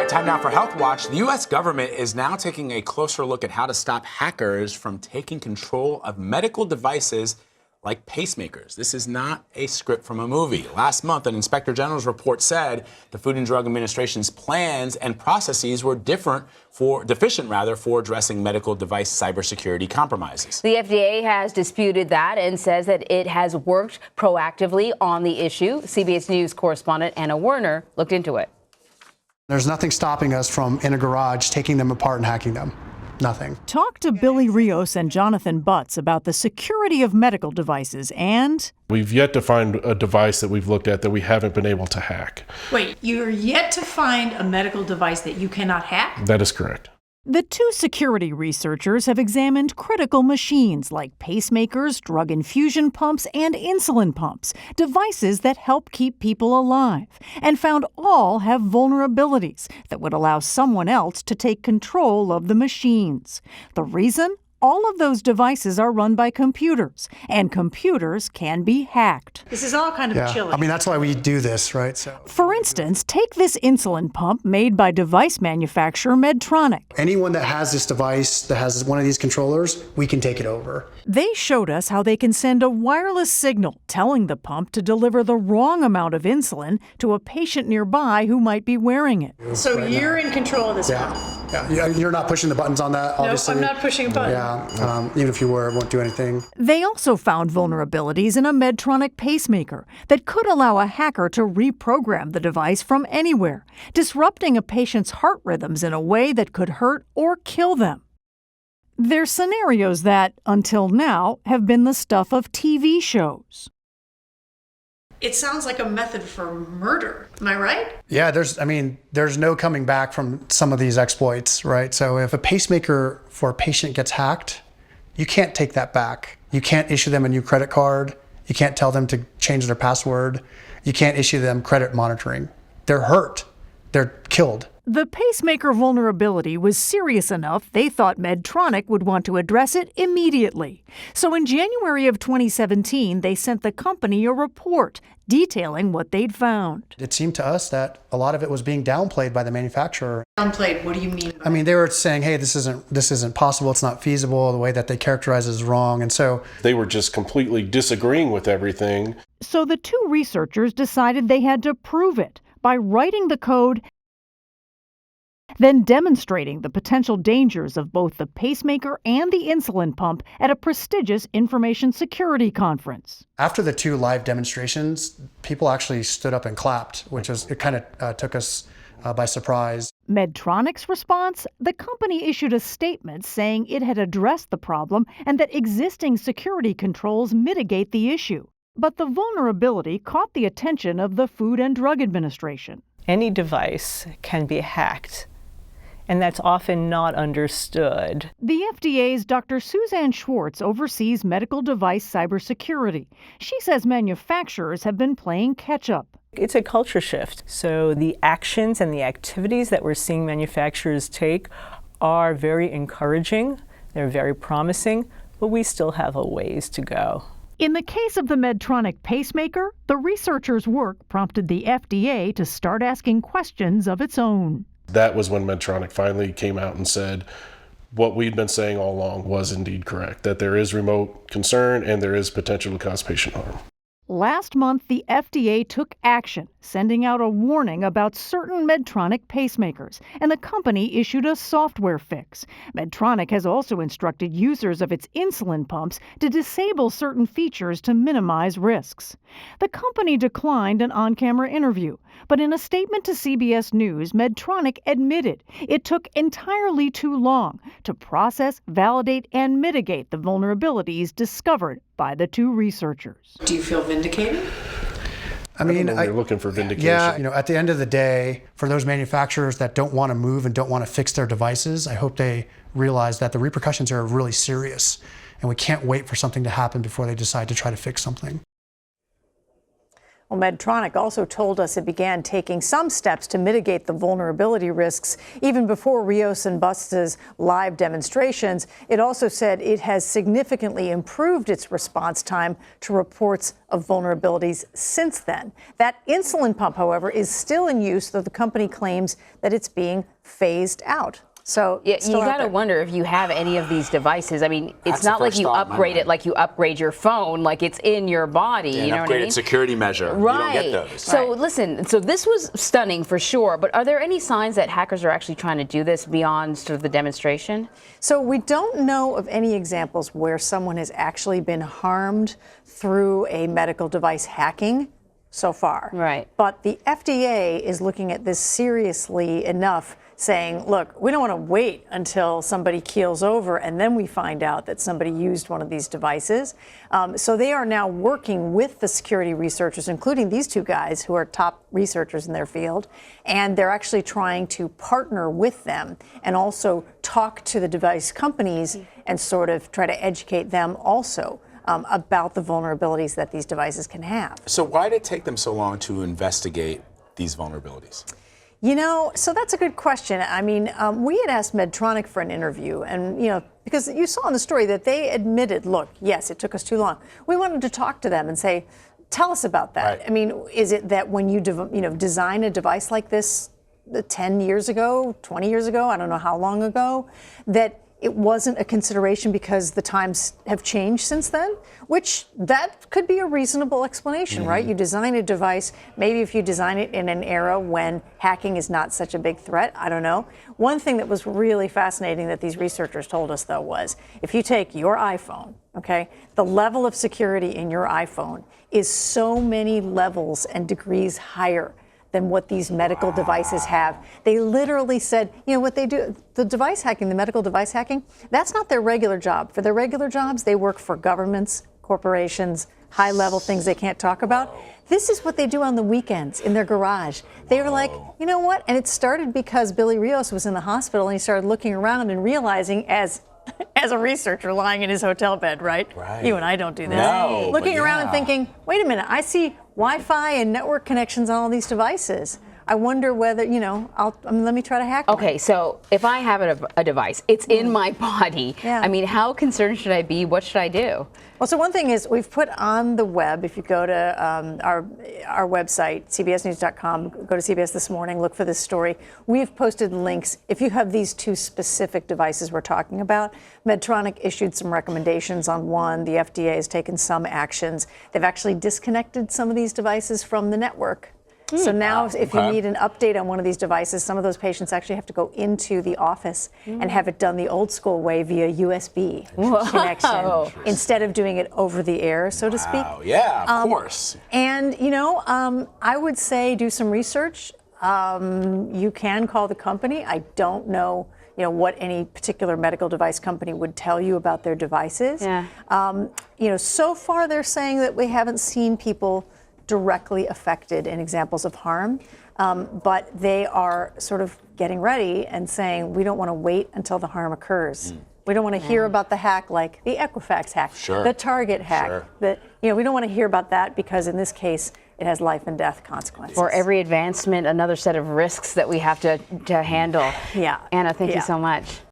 Time now for Health Watch. The U.S. government is now taking a closer look at how to stop hackers from taking control of medical devices like pacemakers. This is not a script from a movie. Last month, an Inspector General's report said the Food and Drug Administration's plans and processes were deficient for addressing medical device cybersecurity compromises. The FDA has disputed that and says that it has worked proactively on the issue. CBS News correspondent Anna Werner looked into it. There's nothing stopping us from, in a garage, taking them apart and hacking them. Nothing. Talk to Billy Rios and Jonathan Butts about the security of medical devices and... We've yet to find a device that we've looked at that we haven't been able to hack. Wait, you're yet to find a medical device that you cannot hack? That is correct. The two security researchers have examined critical machines like pacemakers, drug infusion pumps, and insulin pumps, devices that help keep people alive, and found all have vulnerabilities that would allow someone else to take control of the machines. The reason? All of those devices are run by computers, and computers can be hacked. This is all kind of chilly. I mean, that's why we do this, right? For instance, take this insulin pump made by device manufacturer Medtronic. Anyone that has this device, that has one of these controllers, we can take it over. They showed us how they can send a wireless signal telling the pump to deliver the wrong amount of insulin to a patient nearby who might be wearing it. So right you're in control of this pump? Yeah, you're not pushing the buttons on that, obviously. Nope, I'm not pushing a button. Yeah, even if you were, it won't do anything. They also found vulnerabilities in a Medtronic pacemaker that could allow a hacker to reprogram the device from anywhere, disrupting a patient's heart rhythms in a way that could hurt or kill them. They're scenarios that, until now, have been the stuff of TV shows. It sounds like a method for murder. Am I right? Yeah, there's no coming back from some of these exploits, right? So if a pacemaker for a patient gets hacked, you can't take that back. You can't issue them a new credit card. You can't tell them to change their password. You can't issue them credit monitoring. They're hurt. They're killed. The pacemaker vulnerability was serious enough they thought Medtronic would want to address it immediately. So in January of 2017, they sent the company a report detailing what they'd found. It seemed to us that a lot of it was being downplayed by the manufacturer. Downplayed? What do you mean? I mean, they were saying, hey, this isn't possible, it's not feasible, the way that they characterize it is wrong, and so... They were just completely disagreeing with everything. So the two researchers decided they had to prove it by writing the code, then demonstrating the potential dangers of both the pacemaker and the insulin pump at a prestigious information security conference. After the two live demonstrations, people actually stood up and clapped, it kind of took us by surprise. Medtronic's response? The company issued a statement saying it had addressed the problem and that existing security controls mitigate the issue. But the vulnerability caught the attention of the Food and Drug Administration. Any device can be hacked, and that's often not understood. The FDA's Dr. Suzanne Schwartz oversees medical device cybersecurity. She says manufacturers have been playing catch-up. It's a culture shift. So the actions and the activities that we're seeing manufacturers take are very encouraging, they're very promising, but we still have a ways to go. In the case of the Medtronic pacemaker, the researchers' work prompted the FDA to start asking questions of its own. That was when Medtronic finally came out and said what we'd been saying all along was indeed correct, that there is remote concern and there is potential to cause patient harm. Last month, the FDA took action, sending out a warning about certain Medtronic pacemakers, and the company issued a software fix. Medtronic has also instructed users of its insulin pumps to disable certain features to minimize risks. The company declined an on-camera interview, but in a statement to CBS News, Medtronic admitted it took entirely too long to process, validate, and mitigate the vulnerabilities discovered by the two researchers. Do you feel vindicated? I mean, they're looking for vindication. Yeah, at the end of the day, for those manufacturers that don't want to move and don't want to fix their devices, I hope they realize that the repercussions are really serious, and we can't wait for something to happen before they decide to try to fix something. Well, Medtronic also told us it began taking some steps to mitigate the vulnerability risks even before Rios and Busta's live demonstrations. It also said it has significantly improved its response time to reports of vulnerabilities since then. That insulin pump, however, is still in use, though the company claims that it's being phased out. So yeah, you got to wonder if you have any of these devices. I mean, it's That's not the like first you thought in my upgrade it mind. like you upgrade your phone, like it's in your body. Yeah, you know an what I upgraded mean? security measure. Right. You don't get those. So listen, so this was stunning for sure, but are there any signs that hackers are actually trying to do this beyond sort of the demonstration? So we don't know of any examples where someone has actually been harmed through a medical device hacking so far. Right. But the FDA is looking at this seriously enough, saying, look, we don't want to wait until somebody keels over and then we find out that somebody used one of these devices. So they are now working with the security researchers, including these two guys who are top researchers in their field, and they're actually trying to partner with them and also talk to the device companies and sort of try to educate them also about the vulnerabilities that these devices can have. So why did it take them so long to investigate these vulnerabilities? You know, so that's a good question. I mean, we had asked Medtronic for an interview, and, you know, because you saw in the story that they admitted, look, yes, it took us too long. We wanted to talk to them and say, tell us about that. Right. I mean, is it that when you design a device like this 10 years ago, 20 years ago, I don't know how long ago, that it wasn't a consideration because the times have changed since then, which that could be a reasonable explanation, right? You design a device, maybe if you design it in an era when hacking is not such a big threat, I don't know. One thing that was really fascinating that these researchers told us, though, was if you take your iPhone, okay, the level of security in your iPhone is so many levels and degrees higher than what these medical devices have. They literally said, you know, what they do, the device hacking, the medical device hacking, that's not their regular job. For their regular jobs, they work for governments, corporations, high-level things they can't talk about. This is what they do on the weekends in their garage. They were like, you know what? And it started because Billy Rios was in the hospital and he started looking around and realizing as a researcher lying in his hotel bed, right? You and I don't do this. No, looking but around and thinking, wait a minute, I see Wi-Fi and network connections on all these devices. I wonder whether, you know, let me try to hack one. Okay, so if I have a device, it's in my body. Yeah. I mean, how concerned should I be? What should I do? Well, so one thing is we've put on the web, if you go to our website, cbsnews.com, go to CBS This Morning, look for this story. We've posted links. If you have these two specific devices we're talking about, Medtronic issued some recommendations on one. The FDA has taken some actions. They've actually disconnected some of these devices from the network. So now if you need an update on one of these devices, some of those patients actually have to go into the office and have it done the old school way via USB connection instead of doing it over the air, so to speak. Yeah, of course. And, you know, I would say do some research. You can call the company. I don't know, you know, what any particular medical device company would tell you about their devices. Yeah. You know, so far they're saying that we haven't seen people directly affected in examples of harm, but they are sort of getting ready and saying we don't want to wait until the harm occurs. We don't want to hear about the hack like the Equifax hack, the Target hack. You know, we don't want to hear about that because in this case it has life and death consequences. For every advancement, another set of risks that we have to handle. Yeah. Anna, thank you so much.